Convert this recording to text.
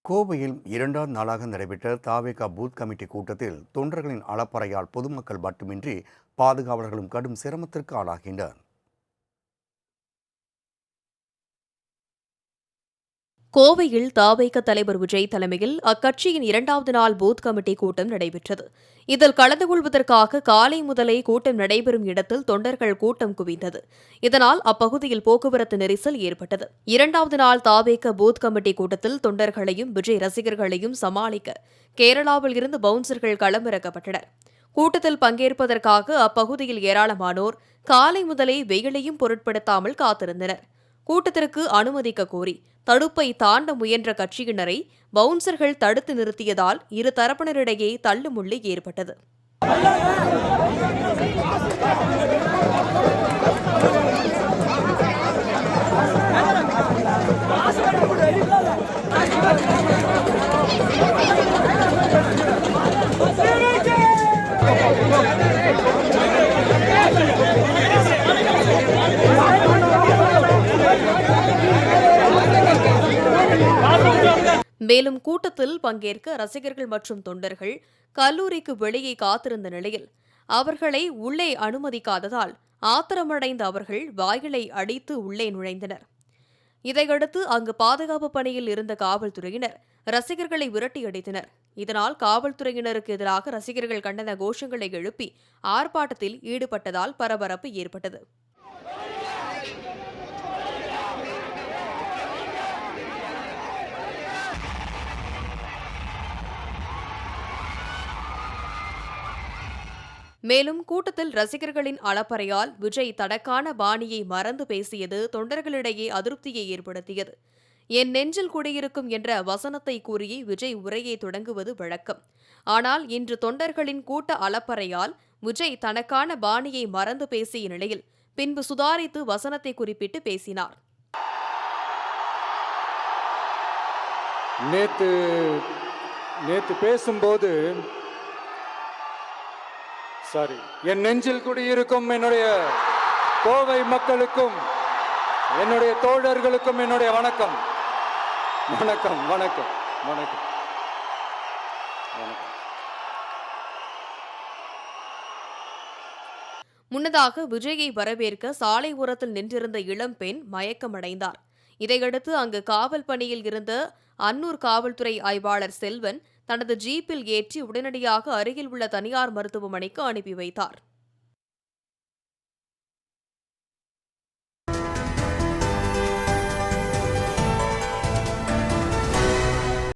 கோவையில் இரண்டாம் நாளாக நடைபெற்ற தாவேகா பூத் கமிட்டி கூட்டத்தில் தொண்டர்களின் அலப்பறையால் பொதுமக்கள் மட்டுமின்றி பாதுகாவலர்களும் கடும் சிரமத்திற்கு ஆளாகின்றனர். கோவையில் தவேக தலைவர் விஜய் தலைமையில் அக்கட்சியின் இரண்டாவது நாள் பூத் கமிட்டி கூட்டம் நடைபெற்றது. இதில் கலந்து கொள்வதற்காக காலை முதலே கூட்டம் நடைபெறும் இடத்தில் தொண்டர்கள் கூட்டம் குவிந்தது. இதனால் அப்பகுதியில் போக்குவரத்து நெரிசல் ஏற்பட்டது. இரண்டாவது நாள் தவேக பூத் கமிட்டி கூட்டத்தில் தொண்டர்களையும் விஜய் ரசிகர்களையும் சமாளிக்க கேரளாவில் இருந்து பவுன்சர்கள் களமிறக்கப்பட்டனர். கூட்டத்தில் பங்கேற்பதற்காக அப்பகுதியில் ஏராளமானோர் காலை முதலே வெயிலையும் பொருட்படுத்தாமல் காத்திருந்தனர். கூட்டத்திற்கு அனுமதிக்க கோரி தடுப்பை தாண்ட முயன்ற கட்சியினரை பவுன்சர்கள் தடுத்து நிறுத்தியதால் இரு தரப்பினரிடையே தள்ளுமுள்ளு ஏற்பட்டது. மேலும் கூட்டத்தில் பங்கேற்க ரசிகர்கள் மற்றும் தொண்டர்கள் கல்லூரிக்கு வெளியே காத்திருந்த நிலையில் அவர்களை உள்ளே அனுமதிக்காததால் ஆத்திரமடைந்த அவர்கள் வாய்களை அடித்து உள்ளே நுழைந்தனர். இதையடுத்து அங்கு பாதுகாப்பு பணியில் இருந்த காவல்துறையினர் ரசிகர்களை விரட்டியடித்தனர். இதனால் காவல்துறையினருக்கு எதிராக ரசிகர்கள் கண்டன கோஷங்களை எழுப்பி ஆர்ப்பாட்டத்தில் ஈடுபட்டதால் பரபரப்பு ஏற்பட்டது. மேலும் கூட்டத்தில் ரசிகர்களின் அலப்பறையால் விஜய் தனக்கான பாணியை மறந்து பேசியது தொண்டர்களிடையே அதிருப்தியை ஏற்படுத்தியது. என் நெஞ்சில் குடியிருக்கும் என்ற வசனத்தை கூறி விஜய் உரையை தொடங்குவது வழக்கம். ஆனால் இன்று தொண்டர்களின் கூட்ட அலப்பறையால் விஜய் தனக்கான பாணியை மறந்து பேசிய நிலையில் பின்பு சுதாரித்து வசனத்தை குறிப்பிட்டு பேசினார். நேத்து பேசும்போது என் நெஞ்சில் குடியிருக்கும் என்னுடைய கோவை மக்களுக்கும் என்னுடைய தோழர்களுக்கும் என்னுடைய வணக்கம் வணக்கம் வணக்கம் வணக்கம் வணக்கம். முன்னதாக விஜயை வரவேற்க சாலை ஓரத்தில் நின்றிருந்த இளம்பெண் மயக்கமடைந்தார். இதையடுத்து அங்கு காவல் பணியில் இருந்த அன்னூர் காவல்துறை ஆய்வாளர் செல்வன் தனது ஜீப்பில் ஏற்றி உடனடியாக அருகில் உள்ள தனியார் மருத்துவமனைக்கு அனுப்பி வைத்தார்.